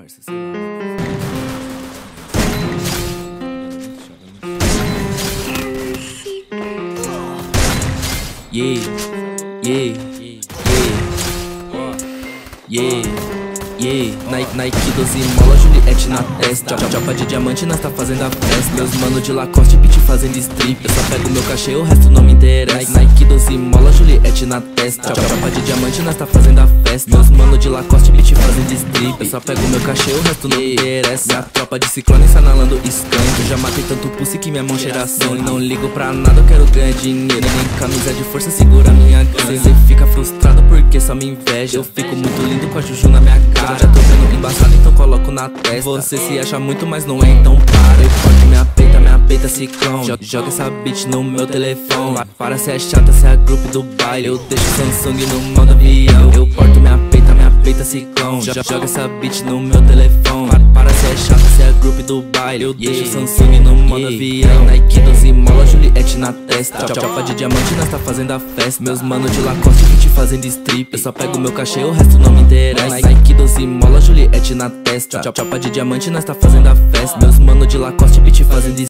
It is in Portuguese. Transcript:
parça, sei lá. Yeah, yeah, yeah, yeah. Nike 12 mola, Juliette na testa. Chapa de diamante, nós tá fazendo a festa. Meus mano de Lacoste, beat fazendo strip. Eu só pego meu cachê, o resto não me interessa. Nike 12 mola, Juliette na testa. Chapa de diamante, nós tá fazendo a festa. Meus mano de Lacoste, beat fazendo strip. Eu só pego meu cachê, o resto não me interessa. Minha tropa de ciclone sanalando skunk. Eu já matei tanto pussy que minha mão cheira sangue. Não ligo pra nada, eu quero ganhar dinheiro. Nem camisa de força segura minha grana. Cê fica frustrado porque só me inveja. Eu fico muito lindo com a juju na minha cara. Já tô vendo embaçado, então coloco na testa. Você se acha muito, mas não é, então para. Eu corto minha peita ciclone. Joga essa bitch no meu telefone. Para se é chata, se é a group do baile. Eu deixo Samsung no modo avião. Eu porto minha peita ciclone. Joga essa bitch no meu telefone. Para se é chata, se é a group do baile. Eu deixo Samsung no modo avião. Nike 12 mola, Juliette na testa. Chapa de diamante, nós tá fazendo a festa. Meus mano de Lacoste, beat fazendo strip. Eu só pego meu cachê, o resto não me interessa. Nike 12 mola, Juliette na testa. Chapa de diamante, nós tá fazendo a festa. Meus mano de Lacoste, beat fazendo strip.